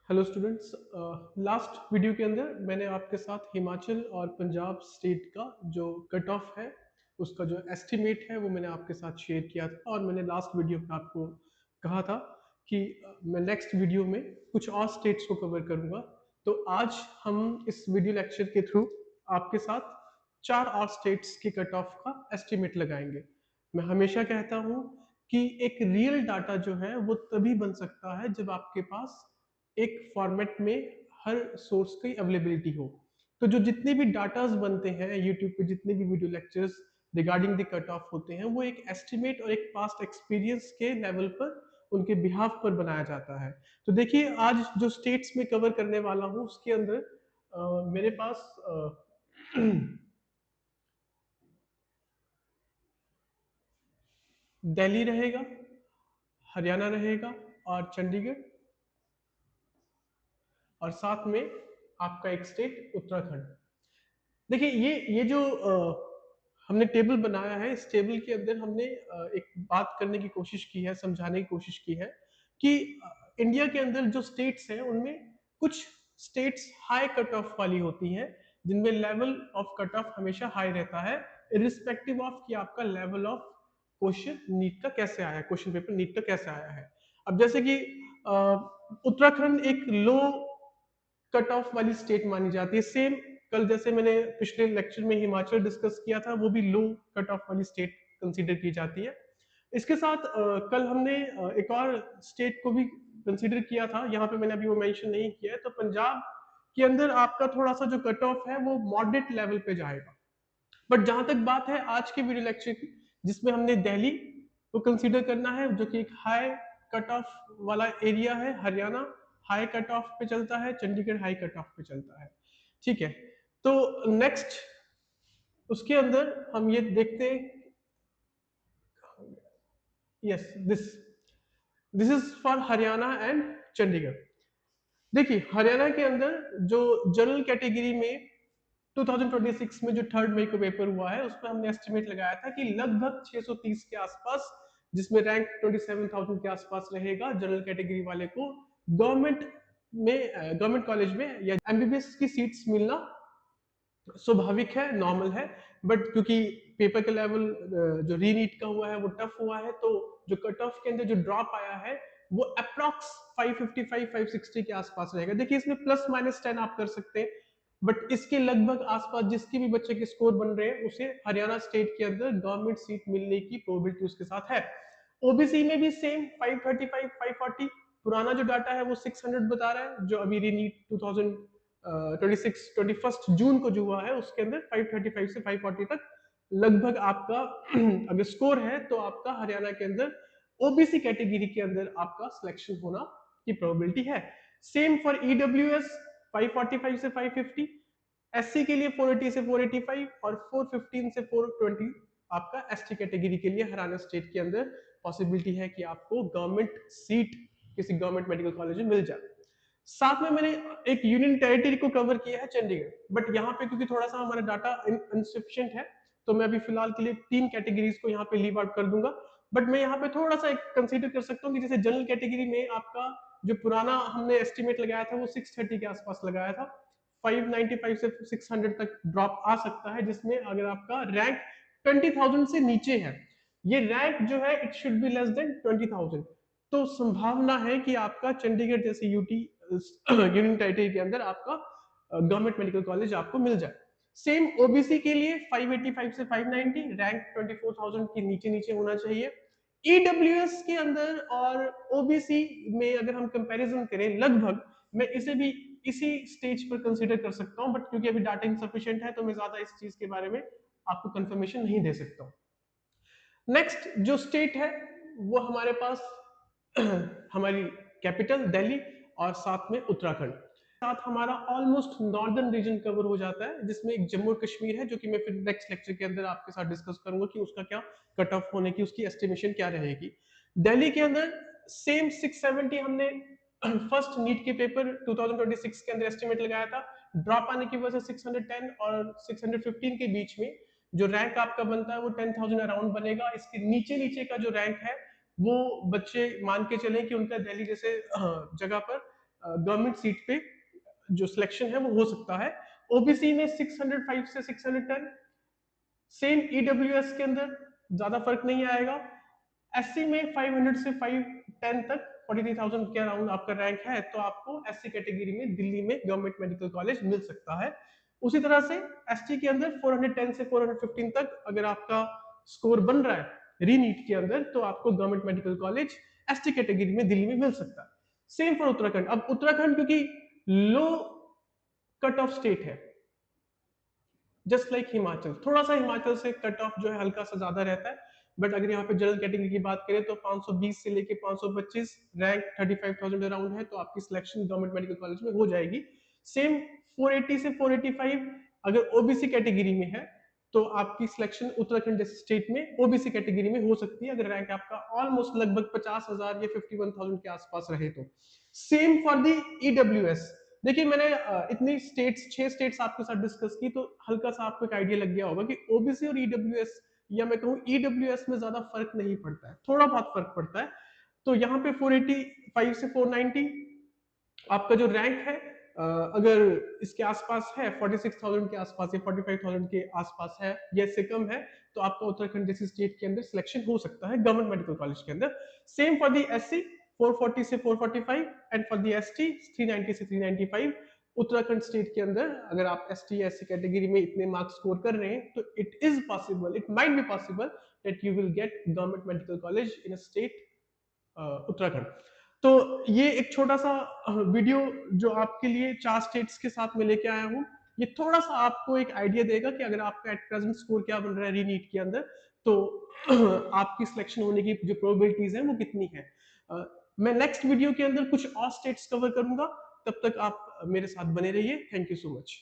Hello students. Last video के अंदर मैंने आपके साथ हिमाचल और पंजाब स्टेट का जो कट ऑफ है उसका जो एस्टिमेट है वो मैंने आपके साथ शेयर किया था और मैंने लास्ट वीडियो में आपको कहा था कि मैं नेक्स्ट वीडियो में कुछ और स्टेट्स को कवर करूंगा। तो आज हम इस वीडियो लेक्चर के थ्रू आपके साथ चार और स्टेट्स के कट ऑफ का एस्टिमेट लगाएंगे। मैं हमेशा कहता हूं कि एक रियल डाटा जो है वो तभी बन सकता है जब आपके पास एक फॉर्मेट में हर सोर्स की अवेलेबिलिटी हो। तो जो जितने भी डाटाज बनते हैं यूट्यूब पे, जितने भी video lectures regarding the cut off होते हैं, वो एक एस्टिमेट और एक पास्ट एक्सपीरियंस के लेवल पर उनके बिहाफ पर बनाया जाता है। तो देखिए, आज जो स्टेट्स में कवर करने वाला हूँ उसके अंदर मेरे पास दिल्ली रहेगा, हरियाणा रहेगा और चंडीगढ़, और साथ में आपका एक स्टेट उत्तराखंड। देखिए, ये जो हमने टेबल बनाया है, इस टेबल के अंदर हमने एक बात करने की कोशिश की है, समझाने की कोशिश की है कि इंडिया के अंदर जो स्टेट्स हैं उनमें कुछ स्टेट्स हाई कट ऑफ वाली होती हैं, जिनमें लेवल ऑफ कट ऑफ हमेशा हाई रहता है, इरिस्पेक्टिव ऑफ कि आपका लेवल ऑफ क्वेश्चन नीट का कैसे आया है, क्वेश्चन पेपर नीट का कैसे आया है। अब जैसे कि उत्तराखंड एक लो कट ऑफ वाली स्टेट मानी जाती है। सेम कल जैसे मैंने पिछले लेक्चर में हिमाचल डिस्कस किया था, वो भी लो कट ऑफ वाली स्टेट कंसीडर की जाती है। इसके साथ कल हमने एक और स्टेट को भी कंसीडर किया था, यहाँ पे मैंने अभी वो मेंशन नहीं किया है। तो पंजाब के अंदर आपका थोड़ा सा जो कट ऑफ है वो मॉडरेट लेवल पे जाएगा। बट जहां तक बात है आज के वीडियो लेक्चर की, जिसमें हमने दिल्ली को कंसीडर करना है जो कि एक हाई कट ऑफ वाला एरिया है, हरियाणा हाई कट ऑफ पे चलता है, चंडीगढ़ हाई कट ऑफ पे चलता है। ठीक है, तो नेक्स्ट उसके अंदर हम ये देखते हैं। Yes, this is for Haryana and Chandigarh. देखिए, हरियाणा के अंदर जो जनरल कैटेगरी में 2026 में जो 3 मई को पेपर हुआ है, उसमें हमने एस्टिमेट लगाया था कि लगभग 630 के आसपास, जिसमें रैंक 27,000 के आसपास रहेगा जनरल कैटेगरी वाले को गवर्नमेंट में, गवर्नमेंट कॉलेज में या एमबीबीएस की सीट्स मिलना स्वाभाविक है, नॉर्मल है। बट क्योंकि पेपर का लेवल जो रीनीट का हुआ है वो टफ हुआ है, तो जो कट ऑफ के अंदर जो ड्रॉप आया है वो अप्रॉक्स 555 560 के आसपास रहेगा। देखिए, इसमें प्लस माइनस 10 आप कर सकते हैं, बट इसके लगभग आसपास जिसके भी बच्चे के स्कोर बन रहे हैं उसे हरियाणा स्टेट के अंदर गवर्नमेंट सीट मिलने की प्रोबेबिलिटी उसके साथ है। ओबीसी में भी सेम 535 540, पुराना जो डाटा है वो 600 बता रहा है, जो अभी रीनीट 21 जून को जो हुआ है उसके अंदर 535 से 540 तक लगभग आपका अगर स्कोर है तो आपका हरियाणा के अंदर ओबीसी कैटेगरी के अंदर आपका सिलेक्शन होना की प्रोबेबिलिटी है। सेम फॉर ईडब्ल्यूएस 545 से 550, एससी के लिए 480 से 485 और 415 से 420 आपका एसटी कैटेगरी के लिए हरियाणा स्टेट के अंदर पॉसिबिलिटी है कि आपको गवर्नमेंट सीट किसी गवर्नमेंट मेडिकल कॉलेज में मिल जाए। साथ में मैंने एक यूनियन टेरिटरी को कवर किया है, चंडीगढ़। बट यहाँ पे क्योंकि थोड़ा सा हमारा डाटा इनसफिशिएंट है, तो मैं अभी फिलहाल के लिए 3 कैटेगरीज को यहाँ पे लीव आउट कर दूंगा। बट मैं यहाँ पे थोड़ा सा कंसीडर कर सकता हूँ कि जैसे जनरल कैटेगरी में आपका जो पुराना हमने एस्टिमेट लगाया था वो 630 के आसपास लगाया था, 595 से 600 तक ड्रॉप आ सकता है, जिसमें अगर आपका रैंक 20,000 से नीचे है, ये रैंक जो है it should be less than 20,000, तो संभावना है कि आपका चंडीगढ़ जैसे यूटी यूनियन टेरिटरी के अंदर आपका गवर्नमेंट मेडिकल कॉलेज आपको मिल जाए। सेम ओबीसी के लिए 585 से 590, रैंक 24,000 के नीचे नीचे होना चाहिए। ईडब्ल्यूएस के अंदर और ओबीसी में अगर हम कंपैरिजन करें, लगभग मैं इसे भी इसी स्टेज पर कंसीडर कर सकता हूं, बट क्योंकि अभी डाटा इनसफिशिएंट है तो मैं ज्यादा इस चीज के बारे में आपको कंफर्मेशन नहीं दे सकता हूं। नेक्स्ट जो स्टेट है वो हमारे पास हमारी कैपिटल दिल्ली और साथ में उत्तराखंड, साथ हमारा ऑलमोस्ट नॉर्दर्न रीजन कवर हो जाता है, जिसमें एक जम्मू कश्मीर है जो कि मैं फिर नेक्स्ट लेक्चर के अंदर आपके साथ डिस्कस करूंगा कि उसका क्या कट ऑफ होने की उसकी एस्टिमेशन क्या रहेगी। दिल्ली के अंदर सेम 670 हमने फर्स्ट नीट के पेपर 2026 के अंदर एस्टिमेट लगाया था, ड्रॉप आने की वजह से 610 और 615 के बीच में जो रैंक आपका बनता है वो 10,000 अराउंड बनेगा। इसके नीचे नीचे का जो रैंक है वो बच्चे मान के चले कि उनका दिल्ली जैसे जगह पर गवर्नमेंट सीट पे जो सिलेक्शन है वो हो सकता है। ओबीसी में 605 से 610, सेम ईडब्ल्यूएस के अंदर ज्यादा फर्क नहीं आएगा। एससी में 500 से 510 तक 43,000 के अराउंड आपका रैंक है, तो आपको एससी कैटेगरी में दिल्ली में गवर्नमेंट मेडिकल कॉलेज मिल सकता है। उसी तरह से एसटी के अंदर 410 से 415 तक अगर आपका स्कोर बन रहा है रीनीट के अंदर, तो आपको government medical college ST category में दिल्ली में मिल सकता है। Same for Uttarakhand. अब उत्तराखंड क्योंकि लो कट ऑफ स्टेट है, जस्ट लाइक हिमाचल, थोड़ा सा हिमाचल से कट ऑफ जो है हल्का सा ज्यादा रहता है, बट अगर यहाँ पे जनरल कैटेगरी की बात करें तो 520 से लेके 525 रैंक 35,000 अराउंड है, तो आपकी सिलेक्शन गवर्नमेंट मेडिकल कॉलेज में हो जाएगी। सेम 480 से 485 अगर ओबीसी कैटेगरी में है तो आपकी सिलेक्शन उत्तराखंड जैसे स्टेट में ओबीसी कैटेगरी में हो सकती है, अगर रैंक आपका ऑलमोस्ट लगभग 50,000 या 51,000 के आसपास रहे तो। Same for the EWS. देखिए मैंने इतनी स्टेट्स 6 स्टेट्स आपके साथ डिस्कस की, तो हल्का सा आपको एक आइडिया लग गया होगा कि ओबीसी और ईडब्ल्यूएस, या मैं कहूँ ईडब्ल्यूएस में ज्यादा फर्क नहीं पड़ता है, थोड़ा बहुत फर्क पड़ता है। तो यहाँ पे 485 से 490 आपका जो रैंक है अगर इसके आसपास है 46,000 के आसपास या 45,000 के आसपास है या इससे कम है, तो आपका उत्तराखंड जैसी स्टेट के अंदर सिलेक्शन हो सकता है गवर्नमेंट मेडिकल कॉलेज के अंदर। सेम फॉर दी एससी 440 से 445 एंड फॉर दी एसटी 390 से 395। उत्तराखंड स्टेट के अंदर अगर आप एसटी या एससी कैटेगरी में इतने मार्क्स स्कोर कर रहे हैं तो it is possible, it might be possible that you will get government medical college in a state Uttarakhand. तो ये एक छोटा सा वीडियो जो आपके लिए 4 स्टेट्स के साथ में लेके आया हूँ, ये थोड़ा सा आपको एक आइडिया देगा कि अगर आपका एट प्रेजेंट स्कोर क्या बन रहा है रीनीट के अंदर, तो आपकी सिलेक्शन होने की जो प्रोबेबिलिटीज है वो कितनी है। मैं नेक्स्ट वीडियो के अंदर कुछ और स्टेट्स कवर करूंगा, तब तक आप मेरे साथ बने रहिए। Thank you so much.